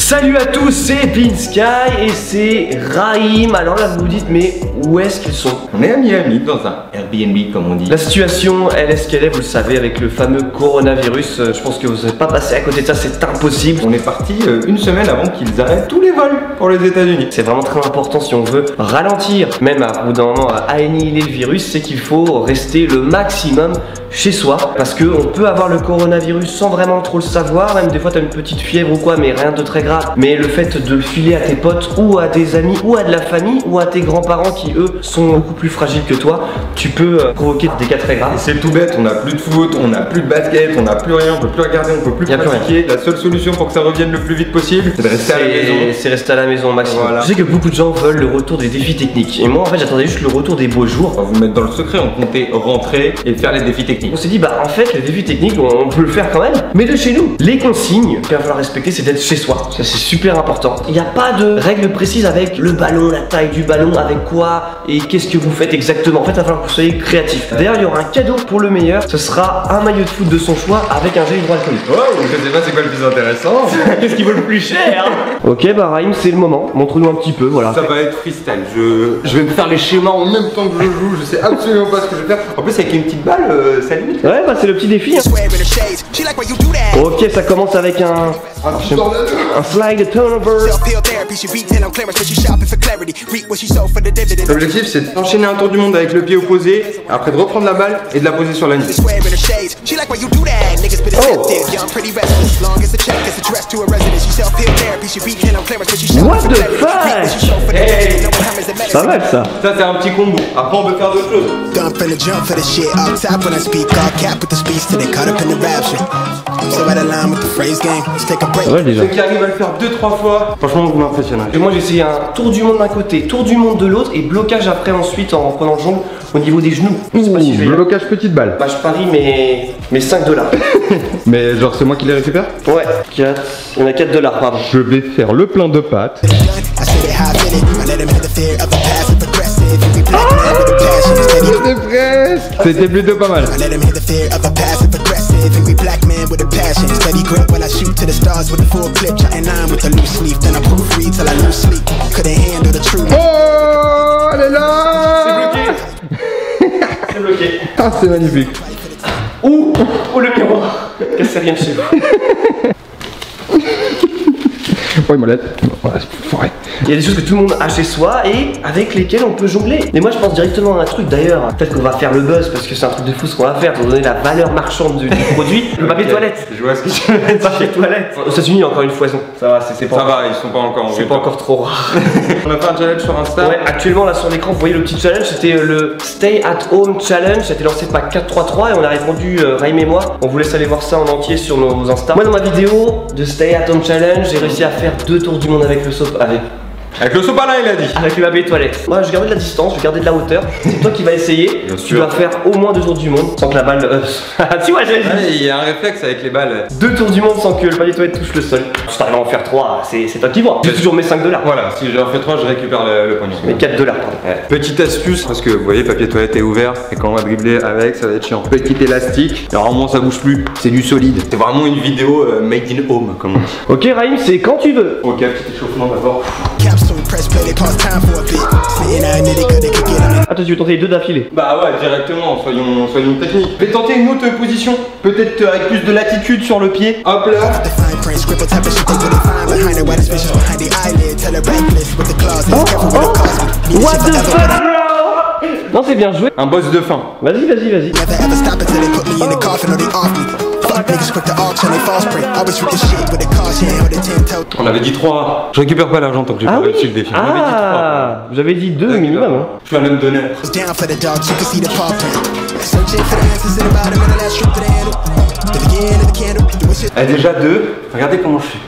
Salut à tous, c'est Pinsky et c'est Raïm. Alors là vous vous dites mais où est-ce qu'ils sont? On est à Miami dans un Airbnb comme on dit. La situation elle est ce qu'elle est, vous le savez, avec le fameux coronavirus. Je pense que vous n'êtes pas passé à côté de ça, c'est impossible. On est parti une semaine avant qu'ils arrêtent tous les vols pour les États-Unis. C'est vraiment très important si on veut ralentir, même à bout d'un moment à annihiler le virus, c'est qu'il faut rester le maximum chez soi, parce que on peut avoir le coronavirus sans vraiment trop le savoir, même des fois t'as une petite fièvre ou quoi, mais rien de très grave. Mais le fait de le filer à tes potes ou à des amis ou à de la famille ou à tes grands-parents qui eux sont beaucoup plus fragiles que toi, tu peux provoquer des cas très graves. Et c'est tout bête, on n'a plus de foot, on n'a plus de basket, on n'a plus rien, on peut plus regarder, on peut plus pratiquer. La seule solution pour que ça revienne le plus vite possible, c'est de rester à la maison. C'est rester à la maison au maximum. Voilà. Je sais que beaucoup de gens veulent le retour des défis techniques, et moi en fait j'attendais juste le retour des beaux jours. On va vous mettre dans le secret, on comptait rentrer et faire les défis techniques. On s'est dit bah en fait les défis techniques on peut le faire quand même, mais de chez nous. Les consignes qu'il va falloir respecter, c'est d'être chez soi. Ça c'est super important. Il n'y a pas de règles précises avec le ballon, la taille du ballon, avec quoi et qu'est-ce que vous faites exactement. En fait il va falloir que vous soyez créatif. D'ailleurs il y aura un cadeau pour le meilleur, ce sera un maillot de foot de son choix avec un gel hydroalcoolique. Oh, je sais pas c'est quoi le plus intéressant. Qu'est-ce qui vaut le plus cher? Ok bah Raïm, c'est le moment, montre-nous un petit peu, voilà. Ça va être freestyle, je vais me faire les schémas en même temps que je joue, je sais absolument pas ce que je vais faire. En plus avec une petite balle, ça limite. Ouais bah c'est le petit défi hein. Ok, ça commence avec un slide turnover. L'objectif c'est d'enchaîner un tour du monde avec le pied opposé, après de reprendre la balle et de la poser sur la nuque. What the fuck? Hey. Pas mal ça. Ça c'est un petit combo, après on peut faire d'autres choses. Ouais déjà. Ceux qui arrivent à le faire 2-3 fois, franchement vous m'impressionnez. Et moi j'ai essayé un tour du monde d'un côté, tour du monde de l'autre et blocage après ensuite en prenant le jongle au niveau des genoux. Je sais pas si je vais... Blocage petite balle. Bah je parie mes 5 $. Mais genre c'est moi qui les récupère? Ouais, 4. Il y en a 4 $, pardon. Je vais faire le plein de pâtes. C'était plutôt pas mal. Oh, elle est là. C'est bloqué. Ah, c'est magnifique. Ouh, oh le miroir. Cassez rien de chez vous. Oh, il molette. Voilà, c'est forêt. Il y a des choses que tout le monde a chez soi et avec lesquelles on peut jongler. Mais moi je pense directement à un truc d'ailleurs. Peut-être qu'on va faire le buzz parce que c'est un truc de fou ce qu'on va faire pour donner la valeur marchande du produit. Le papier toilette. Je vois ce que tu veux dire. Papier toilette. Aux États-Unis il y a encore une foison. Ça va, c'est pas. Ça va, ils sont pas encore en C'est pas encore trop rare. On a fait un challenge sur Insta. Ouais, actuellement là sur l'écran vous voyez le petit challenge, c'était le Stay at Home Challenge, ça a été lancé par 433 et on a répondu Raïm et moi. On vous laisse aller voir ça en entier sur nos Insta. Moi dans ma vidéo de Stay at Home Challenge, j'ai réussi à faire 2 tours du monde avec le sopalin, avec le sopalin il a dit. avec le papier toilette. Moi je gardais de la distance, je gardais de la hauteur. C'est toi qui vas essayer. Bien tu sûr. vas faire au moins 2 tours du monde sans que la balle. Tu vois, j'ai dit. Il y a un réflexe avec les balles. 2 tours du monde sans que le papier toilette touche le sol. Si t'arrives à en faire 3, c'est toi qui vois. J'ai toujours mes 5 $. Voilà, si j'en fais 3, je récupère le pognon. Mes 4 $, pardon. Ouais. Petite astuce, parce que vous voyez, papier toilette est ouvert et quand on va dribbler avec, ça va être chiant. Petit élastique, normalement ça bouge plus, c'est du solide. C'est vraiment une vidéo made in home, comme on dit. Ok, Raïm, c'est quand tu veux. Ok, petit échauffement d'abord. Ah, toi tu veux tenter les 2 d'affilée. Bah ouais, directement, soyons techniques. Je vais tenter une autre position, peut-être avec plus de latitude sur le pied. Hop là. What the fuck, bro? Non, c'est bien joué. Un boss de fin. Vas-y, vas-y, vas-y. On avait dit 3. Je récupère pas l'argent tant que j'ai pas réussi le défi. On avait dit 3. Ah, j'avais dit 2 minimum. Hein. Je suis un homme d'honneur. Déjà 2. Regardez comment je suis.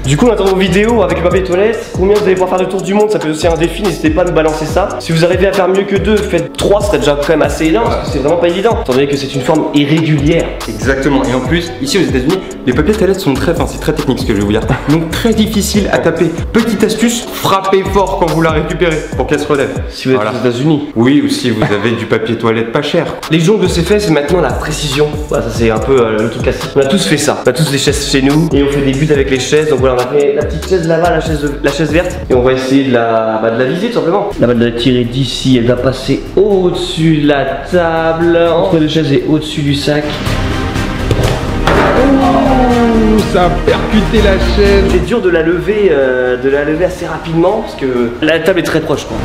Du coup, on attend vos vidéos avec le papier toilette. Combien vous allez pouvoir faire de tour du monde? Ça peut aussi un défi, n'hésitez pas à nous balancer ça. Si vous arrivez à faire mieux que 2, faites 3, ce serait déjà quand même assez énorme, parce que c'est vraiment pas évident, étant donné que c'est une forme irrégulière. Exactement, et en plus, ici aux États-Unis, les papiers toilettes sont très fins, c'est très technique ce que je vais vous dire. Donc très difficile à taper. Petite astuce, frappez fort quand vous la récupérez pour qu'elle se relève. Si vous êtes aux États-Unis. Oui, ou si vous avez du papier toilette pas cher. Les jongles c'est fait, c'est maintenant la précision. Voilà, ça c'est un peu le truc classique. On a tous fait ça. On a tous des chaises chez nous et on fait des buts avec les chaises. Donc voilà, on a fait la petite chaise là-bas, la chaise verte. Et on va essayer de la viser tout simplement. La balle doit tirer d'ici, elle va passer au-dessus de la table, entre les chaises et au-dessus du sac. Oh, ça a percuté la chaise. C'est dur de la lever assez rapidement parce que la table est très proche quoi.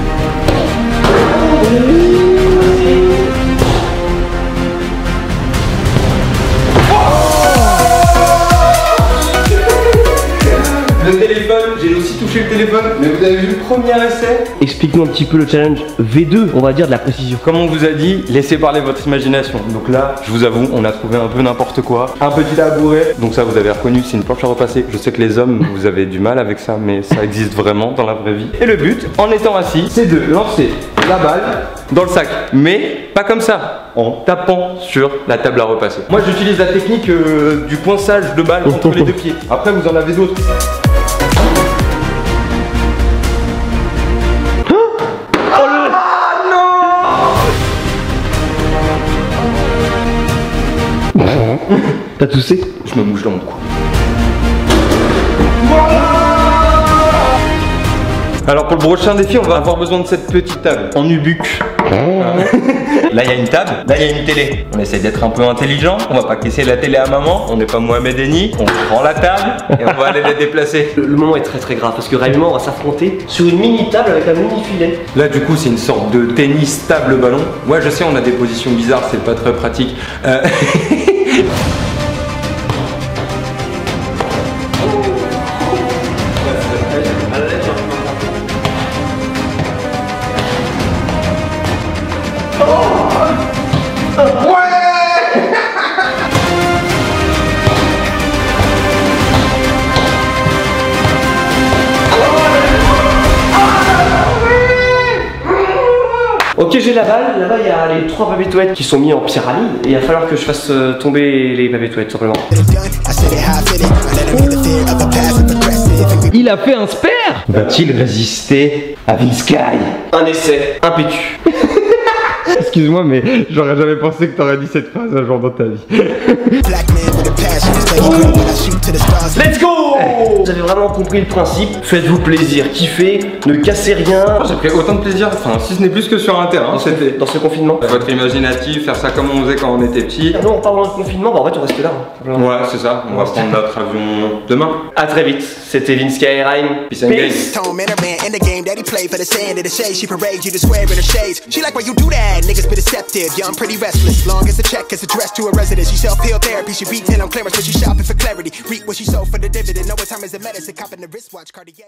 Le téléphone, j'ai aussi touché le téléphone, mais vous avez vu le premier essai. Explique-nous un petit peu le challenge V2, on va dire de la précision. Comme on vous a dit, laissez parler votre imagination. Donc là, je vous avoue, on a trouvé un peu n'importe quoi. Un petit tabouret, donc ça vous avez reconnu, c'est une planche à repasser. Je sais que les hommes, vous avez du mal avec ça, mais ça existe vraiment dans la vraie vie. Et le but, en étant assis, c'est de lancer la balle dans le sac. Mais pas comme ça, en tapant sur la table à repasser. Moi j'utilise la technique du coinçage de balle entre les deux pieds. Après vous en avez d'autres. T'as toussé? Je me mouche dans mon cou. Alors pour le prochain défi, on va avoir besoin de cette petite table en nubuck. Là il y a une table, là il y a une télé. On essaie d'être un peu intelligent, on va pas casser la télé à maman, on n'est pas Mohamed Eni, on prend la table et on va aller la déplacer. Le moment est très grave parce que réellement on va s'affronter sur une mini table avec un mini filet. Là du coup c'est une sorte de tennis table ballon. Ouais je sais on a des positions bizarres, c'est pas très pratique. Ok, j'ai la balle. Là-bas, il y a les 3 papiers toilettes qui sont mis en pyramide. Et il va falloir que je fasse tomber les papiers toilettes, tout simplement. Il a fait un spare. Va-t-il résister à Vinsky? Un essai, un PQ. Excuse-moi, mais j'aurais jamais pensé que t'aurais dit cette phrase un jour dans ta vie. Let's go! Vous avez vraiment compris le principe. Faites-vous plaisir, kiffez, ne cassez rien. J'ai pris autant de plaisir, enfin si ce n'est plus que sur un terrain, c'était Dans ce confinement. votre imaginatif, faire ça comme on faisait quand on était petit. Non, on part dans le confinement, bah en fait on reste là. Ouais, c'est ça, on va prendre notre avion demain. A très vite, c'était Vinsky Rhyme. Peace and game. Tone man, her man in the game that he played for the sand and the shade. She parades you to swear in her shades. She like why you do that, niggas be deceptive. Yeah, I'm pretty restless. Long as the check is addressed to a residence. She self-heal therapy. She beat 10 on clearance, but she shopping for clarity. Reap what she sold for the dividend. Know what time is the medicine. Copping the wristwatch, Cartier.